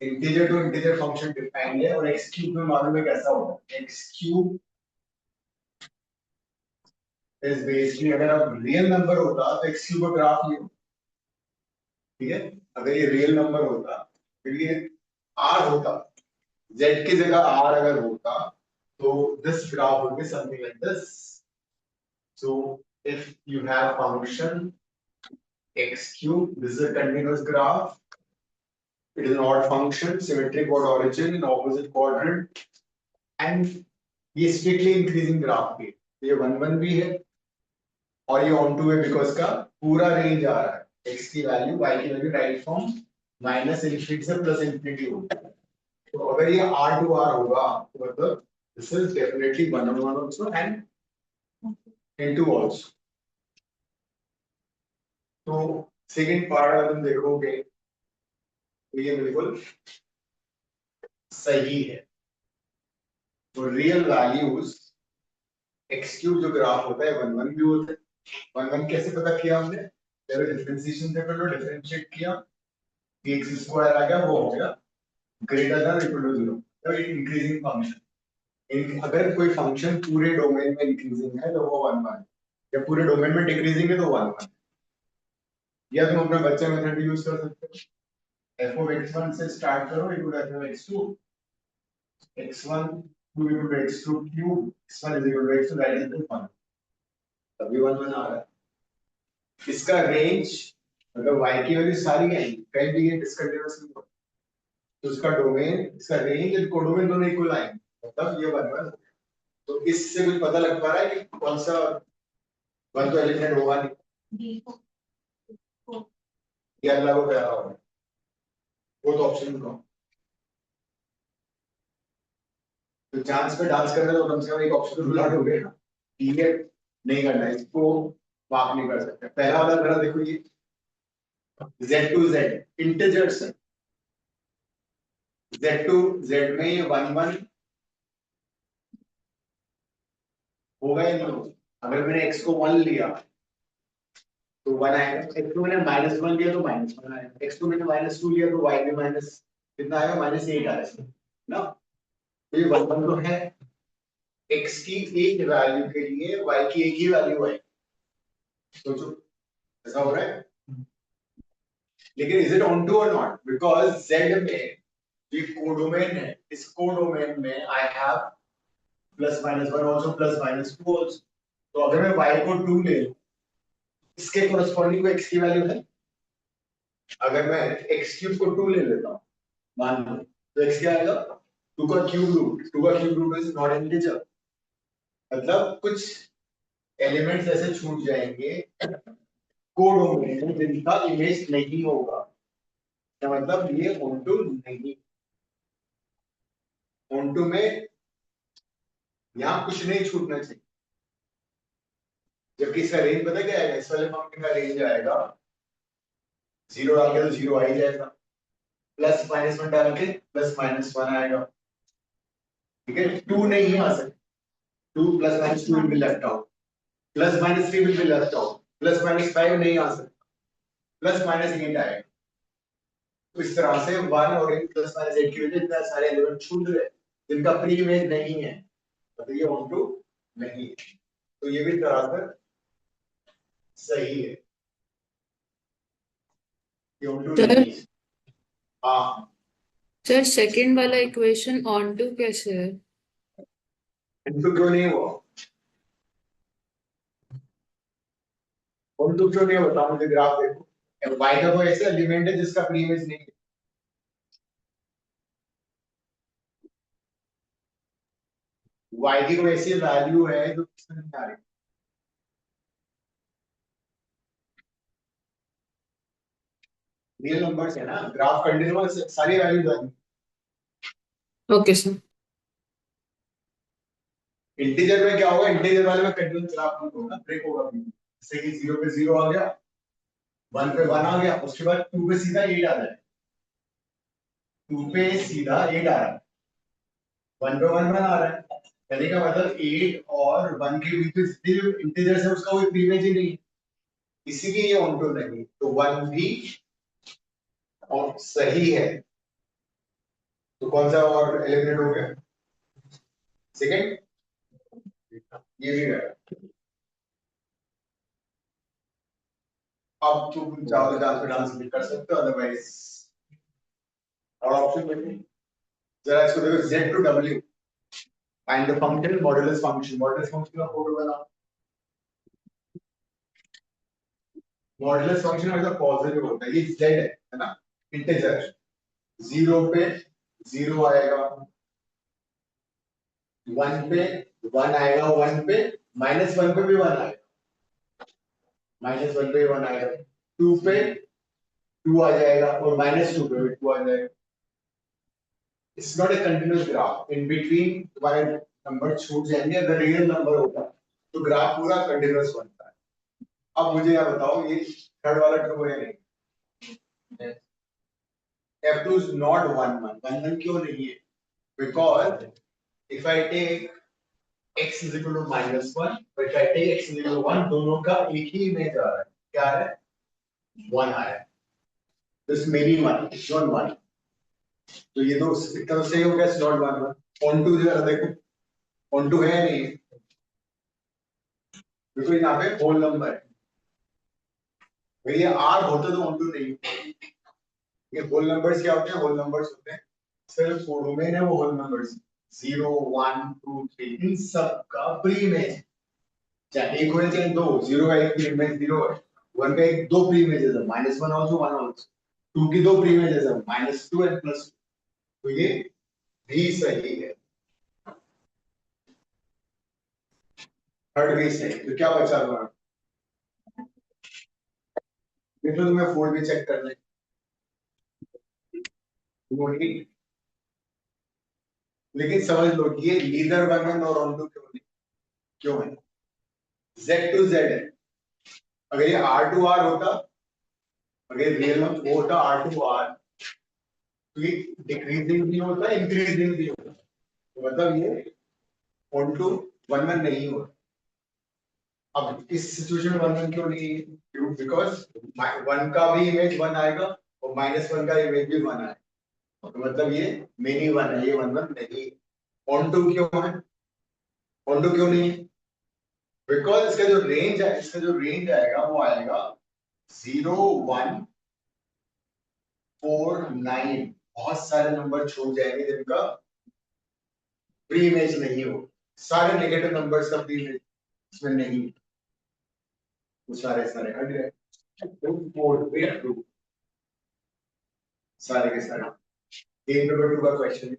integer to integer function defined है और x क्यूब में मालूम है कैसा होगा x क्यूब इज बेसिकली अगर अब रियल नंबर होता तो x क्यूब का ग्राफ लियो, ठीक है। अगर ये रियल नंबर होता फिर ये r होता, z की जगह r अगर होता तो this graph would be something like this. So if you have function x cube, this is a continuous graph. It is an odd function, symmetric about origin in opposite quadrant, and ये strictly increasing graph है, ये 1 1 भी है और ये on 2 है because का पूरा रेंज आ रहा है, x की वैल्यू y की value right from minus infinity से प्लस इन्फिनिटी होगा। तो अगर ये r to r होगा तो मतलब this is definitely 1 on 1 also and into also। तो सेकंड पार्ट अगर तुम देखोगे तो ये बिल्कुल सही है। तो रियल वैल्यूज एक्स क्यूब जो ग्राफ होता है 1 1 भी होता है। 1 1 कैसे पता किया हमने, पहले डिफरेंशिएशन से कर लो, डिफरेंशिएट किया, x स्क्वायर आ गया, वो हो गया ग्रेटर देन इक्वल टू 0, तो इंक्रीजिंग फंक्शन। अगर कोई फंक्शन पूरे डोमेन में इंक्रीजिंग है तो वो 1 1, या पूरे डोमेन में डिक्रीजिंग है तो 1 1। या तुम अपना बच्चा मेथड यूज कर सकते हो, f of x1 से स्टार्ट करो equal to f of x2, x1 2 equal to x2 cube, x1 is equal to x2, that is the fun, तभी 1 1 आ रहा है। इसका रेंज मतलब y की वैल्यू सारी है, कहीं भी ये डिसकंटीन्यूअस नहीं होता, तो इसका डोमेन, इसका रेंज और कोडोमेन दोनों इक्वल आएंगे, मतलब ये 1 1। तो इससे कुछ पता लग पा रहा है कि कौन सा 1 तो एलिमिनेट होगा नहीं, ये अगला को क्या होगा, वो तो ऑप्शन को तो चांस पे डांस करना तो कम से कम एक ऑप्शन तो ब्लॉक हो गया, ठीक है। नहीं करना है इसको, माफ नहीं कर सकते। पहला वाला मेरा देखो, ये z to z इंटीजर्स है, z to z में ये 1 1 होगा या नहीं होगा। अगर मैंने x को 1 लिया तो 1 आएगा, x को मैंने -1 लिया तो -1 आएगा, x को मैंने -2 लिया तो y में माइनस कितना आएगा, -8 आएगा ना। तो ये 1 1 तो है, x की एक वैल्यू के लिए y की एक ही वैल्यू है, सोचो ऐसा हो रहा है। लेकिन इज इट ऑन टू और नॉट, बिकॉज z में ये कोडोमेन है, इस कोडोमेन में आई हैव +-1 आल्सो +-2 आल्सो। तो अगर मैं y को 2 ले लूं, इसके कोरस्पॉन्डिंग को x की वैल्यू है, अगर मैं x क्यूब को 2 ले लेता हूं मान लो, तो x क्या आएगा, 2 का क्यूब रूट, 2 का cube root is not integer, मतलब कुछ एलिमेंट्स ऐसे छूट जाएंगे कोडोमेन में जिनका इमेज नहीं होगा, क्या मतलब ये ऑनटू नहीं, ऑनटू में यहाँ कुछ नहीं छूटना चाहिए। जबकि इसका रेंज पता क्या आएगा, इस वाले फंक्शन का रेंज आएगा 0 डाल के तो 0 आ ही जाएगा, +-1 डाल के +-1 आएगा, ठीक है। 2 नहीं आ सकता, 2 +-2 will be left out, +-3 will be left out, +-5 नहीं आ सकता, +-8 आएगा। तो इस तरह से 1 और 8 की वजह इतने सारे एलिमेंट छूट रहे जिनका प्री इमेज नहीं है, तो ये ऑनटू नहीं है, तो ये भी तरह से सही है, ये ऑनटू सर नहीं है। हाँ, सर सेकंड वाला इक्वेशन ऑन टू कैसे है? ऑनटू क्यों नहीं हुआ, ऑनटू क्यों नहीं हुआ बताओ मुझे, ग्राफ देखो, y का कोई ऐसा एलिमेंट है जिसका प्री इमेज नहीं है, y की कोई ऐसी वैल्यू है जो इसमें नहीं आ रही, रियल नंबर्स है ना, ग्राफ कंटीन्यूअस सारी वैल्यूज आएंगी। Okay sir. इंटीजर में क्या होगा, इंटीजर वाले में कंटीन्यूअस ग्राफ नहीं होगा, ब्रेक होगा, जैसे कि 0 पे 0 आ गया, 1 पे 1 आ गया, उसके बाद 2 पे सीधा 8 आ जाए, 2 पे सीधा 8 आ रहा है, 1 पे 1 आ रहा है, कहने का मतलब 8 और 1 के बीच में जितने इंटीजर्स है उसका कोई प्रीमेज ही नहीं है, इसीलिए ये ऑनटू नहीं, तो 1 भी और सही है। तो कौन सा और एलिमिनेट हो गया, सेकंड, ये भी है। अब तुम चाहो तो डांस भी कर सकते हो, अदरवाइज और ऑप्शन में जरा इसको देखो, z to w find the function modulus function का कोड बनाओ। मॉडुलस फंक्शन हमेशा पॉजिटिव होता है, ये z है ना, इंटीजर। 0 पे 0 आएगा, 1 पे 1 आएगा, 1 पे -1 पे भी 1 आएगा, -1 पे 1 आएगा, 2 पे 2 आ जाएगा और -2 पे भी 2 आ जाएगा। It's not a continuous graph, in between तुम्हारे नंबर छूट जाएंगे। अगर रियल नंबर होगा तो ग्राफ पूरा कंटिन्यूअस बनता है। अब मुझे यह बताओ, ये थर्ड वाला ट्रू है नहीं? f2 is not 1 1 1 क्यों नहीं है? Because if I take x is equal to -1, but if I take x is equal to 1, दोनों का एक ही इमेज आ रहा है। क्या आ रहा है? 1 आ रहा है। This may be 1, it's not 1। तो ये तो इतना तो सही हो गया, it's not 1 1। On 2 जरा देखो, on 2 है नहीं, देखो यहाँ पे होल नंबर है। भैया r होता तो on 2 नहीं होता। ये होल नंबर्स क्या होते हैं? होल नंबर्स होते हैं सिर्फ डोमेन है वो होल नंबर्स 0 1 2 3 इन सब का प्री इमेज, चाहे एक हो या चाहे दो। 0 का एक प्री इमेज 0 है, 1 का एक दो प्री इमेजेस है, -1 आल्सो 1 आल्सो, 2 की दो प्री इमेजेस है, -2 एंड +2। तो ये भी सही है, थर्ड भी सही। तो क्या बचा हुआ? देखो तुम्हें 4 भी चेक कर ले, लेकिन समझ लो ये लीडर 1 1 और ऑन 2 क्यों नहीं? क्यों है? z to z है। अगर ये r to r होता, अगर रियल नंबर होता r to r, तो ये डिक्रीजिंग भी होता, इंक्रीजिंग भी होता। तो मतलब ये ऑन टू 1 1 नहीं होता। अब इस सिचुएशन में 1 1 क्यों नहीं? क्यों? बिकॉज 1 का भी इमेज 1 आएगा और -1 का इमेज भी 1 आएगा। तो मतलब ये मेनी 1 है, ये 1 1 नहीं। ऑन टू क्यों है? ऑन टू क्यों नहीं है? बिकॉज इसका जो रेंज है, इसका जो रेंज आएगा वो आएगा 0 1 4 9। बहुत सारे नंबर छूट जाएंगे जिनका प्री इमेज नहीं हो, सारे नेगेटिव नंबर्स का प्री इमेज इसमें नहीं, वो सारे सारे हट गए। सारे के सारे। गेम नंबर 2 का question,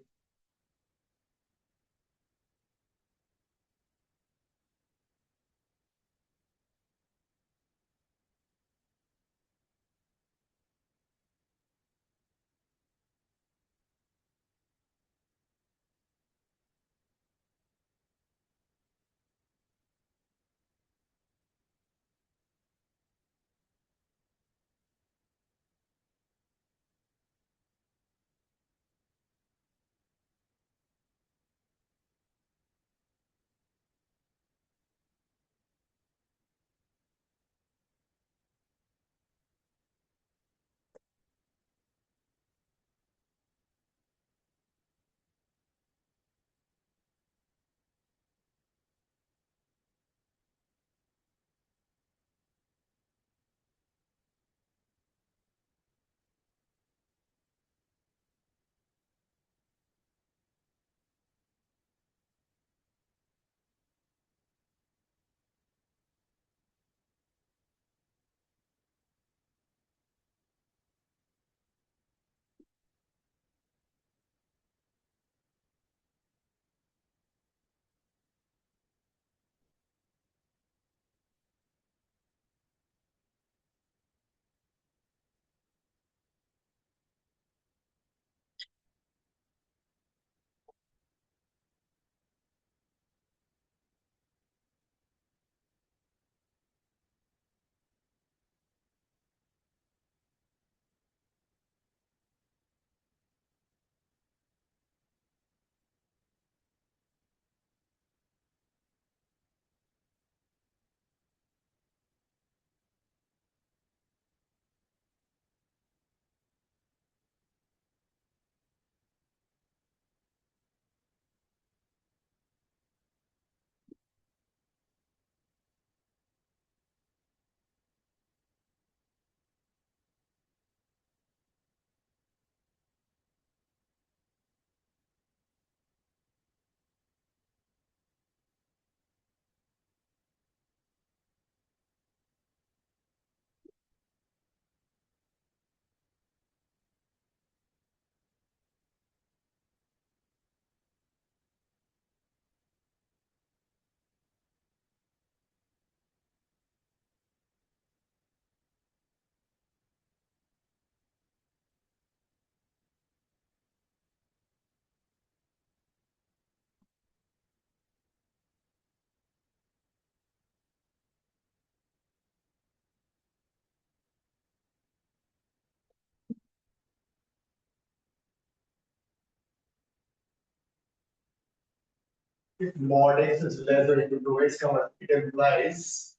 if mod x is less than equal to x, it implies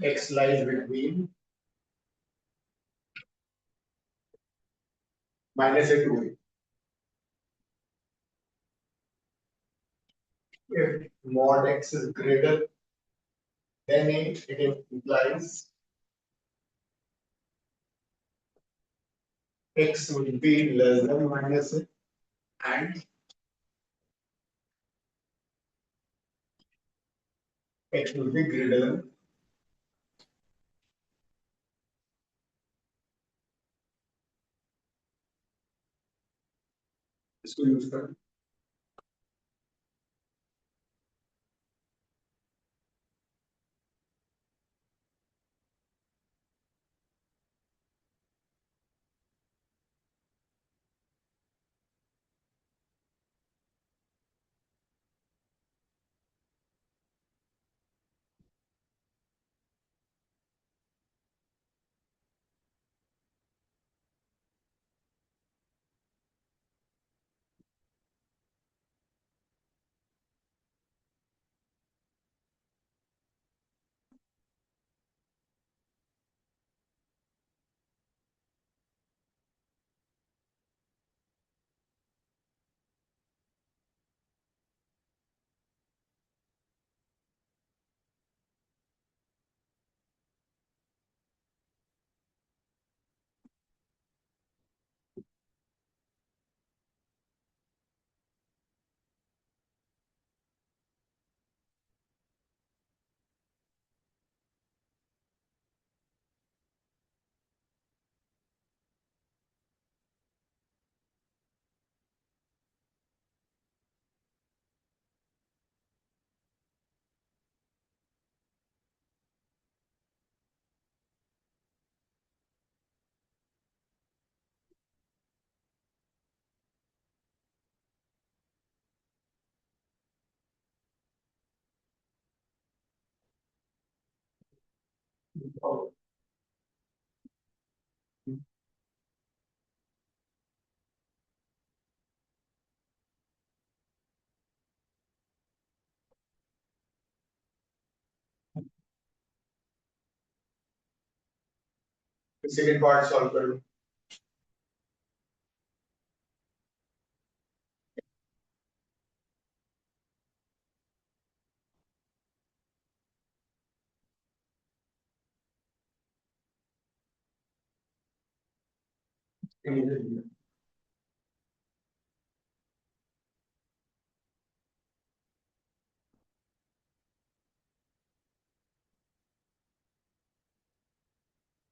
x lies between minus a to a. If mod x is greater than a, it implies x will be less than minus a, and x will be greater than. इसको यूज कर सेकंड पार्ट सॉल्व कर लो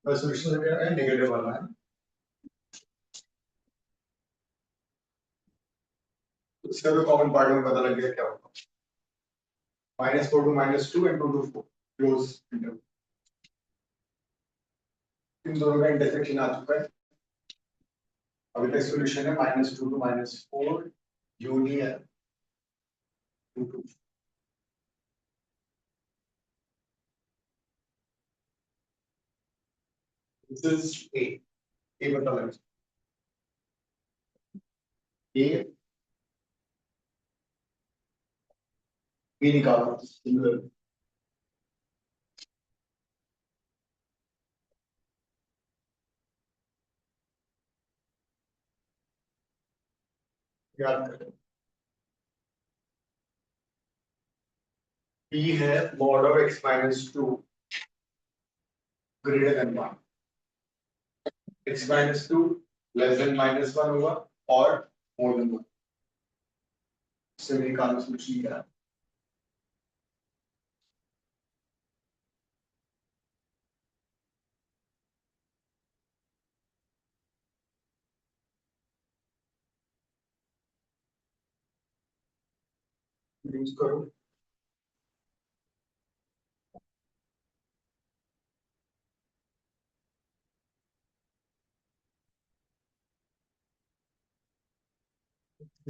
सॉल्यूशन है नेगेटिव वाला है इसका भी कॉमन पार्ट में पता लग गया क्या होगा -4 to -2 and 2 to 4 close interval इन दोनों का इंटरसेक्शन आ चुका है अभी तक सॉल्यूशन है -2 to -4 union 2 to this is a बता लग a b निकालो सिमिलर याद करें b है mod of x -2 greater than 1 x -2 less than -1 होगा और more than 1 से निकालो सॉल्यूशन क्या है यूज करो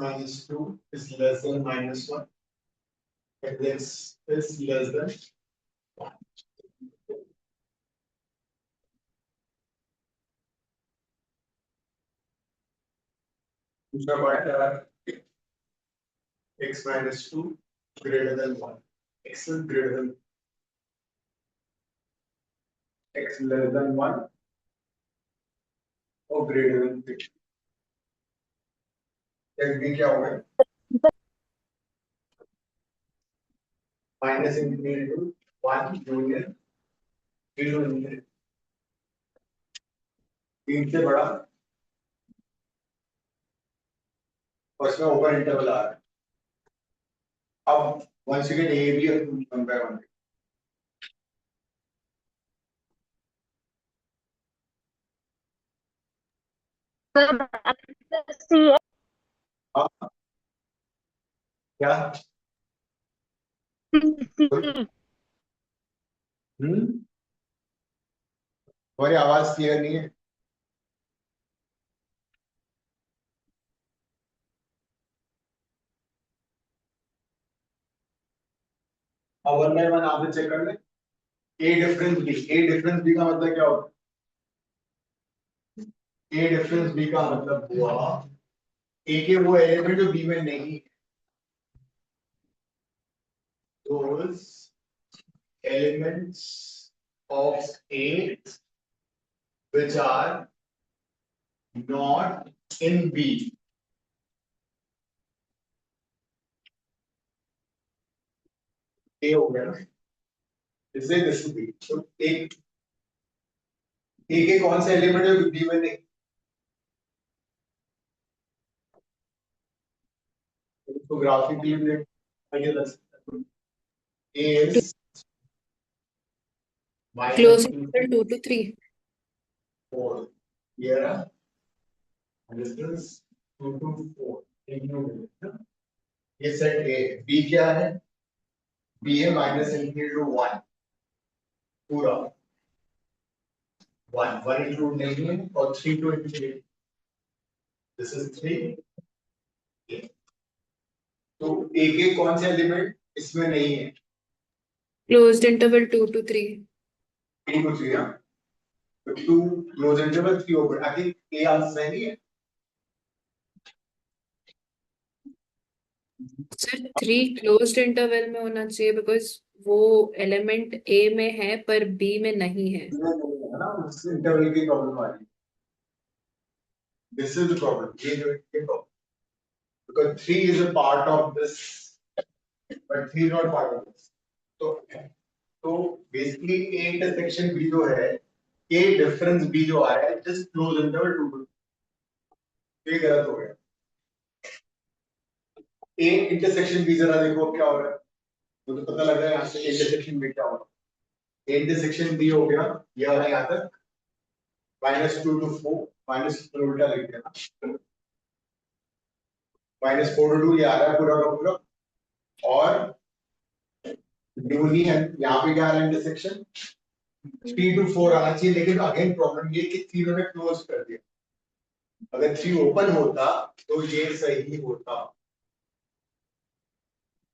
-2 is less than -1 and this is less than 1 दूसरा पार्ट है x minus 2 greater than 1, x is greater than x less than 1 or greater than 3. then b क्या होगा minus infinity to 1 union 0 infinity 3 से बड़ा और इसमें ओपन इंटरवल आ रहा है अब once you get a b one by one sir C अब क्या तुम्हारी आवाज क्लियर नहीं है अब वन बाय वन आप चेक कर ले ए डिफरेंस बी का मतलब क्या होता है ए डिफरेंस बी का मतलब हुआ ए के वो एलिमेंट जो बी में नहीं है those elements of A which are not in B. A हो गया ना इससे दिस बी तो एक ए के कौन से एलिमेंट है बी में नहीं तो ग्राफिकली आइए दस is Close minus interval 2 to 3. 4 here this is 2 to 4 ये सेट A B क्या है B है minus infinity to 1 पूरा 1 इंक्लूड नहीं है और 3 to infinity this is 3 तो A के कौन से एलिमेंट इसमें नहीं है Closed interval 2 to 3. 3 to 3 तो 2 close interval 3 open I think A answer नहीं है सर 3 closed interval में होना चाहिए बिकॉज वो एलिमेंट A में है पर B में नहीं है है ना उस इंटरवल की प्रॉब्लम आ रही है दिस इज द प्रॉब्लम ये जो ये problem because 3 is a part of this but 3 is not part of this तो basically A intersection B जो है A difference B जो आ रहा है just close interval 2 to ये गलत हो गया A intersection B जरा देखो क्या हो रहा है मुझे पता लग रहा है यहाँ से intersection B क्या हो रहा है A intersection B हो गया ये आ रहा है यहाँ तक -2 to 4 माइनस उल्टा लिख दिया -4 to 2 ये आ रहा है पूरा का पूरा और यूनियन यहाँ पे क्या आ रहा है इंटरसेक्शन 3 to 4 आना चाहिए लेकिन अगेन प्रॉब्लम ये कि 3 उन्होंने क्लोज कर दिया अगर 3 ओपन होता तो ये सही होता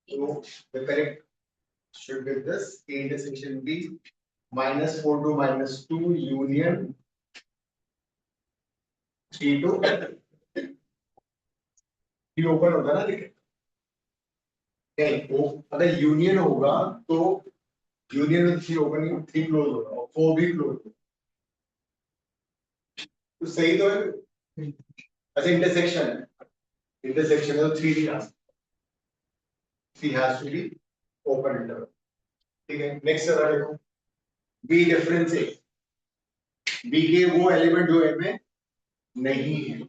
तो the correct should be this A intersection B -4 to -2 union 3 to 3 open होता ना लेकिन नहीं वो अगर यूनियन होगा तो यूनियन में 3 ओपन 3 क्लोज होगा और 4 भी क्लोज होगा तो सही तो है अच्छा इंटरसेक्शन है तो 3 ही आ 3 has to be open interval ठीक है नेक्स्ट जरा देखो बी डिफरेंस है बी के वो एलिमेंट जो है में नहीं है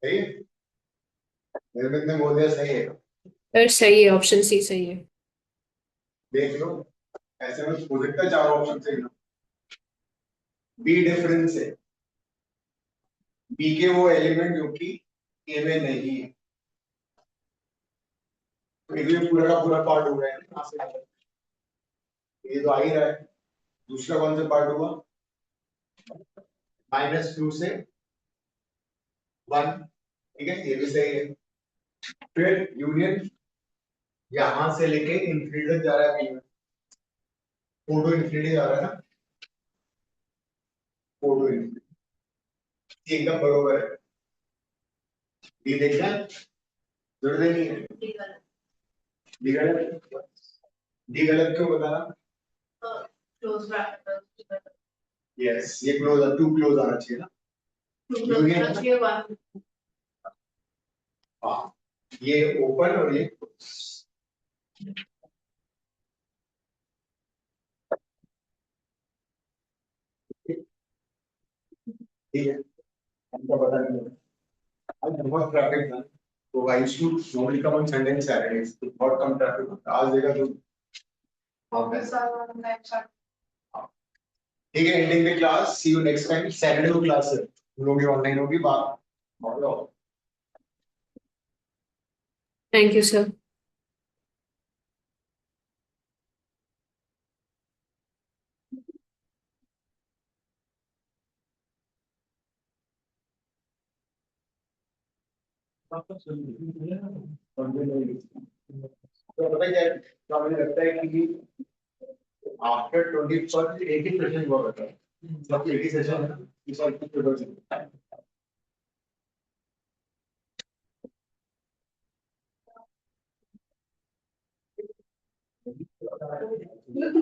सही है मेरे बंदे बोल दिया सही है सर सही है ऑप्शन सी सही है देख लो ऐसे में हो सकता है 4 ऑप्शन सही ना बी डिफरेंस है बी के वो एलिमेंट जो कि ए में नहीं है तो ये पूरा का पूरा पार्ट हो गया है यहाँ से यहाँ तक ये तो आ ही रहा है दूसरा कौन सा पार्ट हुआ -2 से 1 ठीक है ये भी सही है फिर यूनियन यहां से लेके इंफिनिटी तक जा रहा है बी में 4 to infinity जा रहा है ना 420 एकदम बरोबर है। डी देखना है? जरूरत नहीं है। डी गलत, डी गलत क्यों बताना? Close bracket. यस, ये क्लोज, टू क्लोज आना चाहिए ना। हाँ, ये ओपन और ये ठीक है, हमको पता नहीं है। आज बहुत ट्रैफिक था, तो I used to normally come on Sunday and Saturdays, तो बहुत कम ट्रैफिक होता है। आज देखा तो हाँ, ठीक है, ending the class, see you next time. Saturday को क्लास है, हम लोग ऑनलाइन होगी बात। Thank you, sir. तो पता क्या है, तो मुझे लगता है कि आफ्टर 21st 80 सेशन हुआ करता है, मतलब 80 सेशन है इस बार कुछ पेपर से। Look,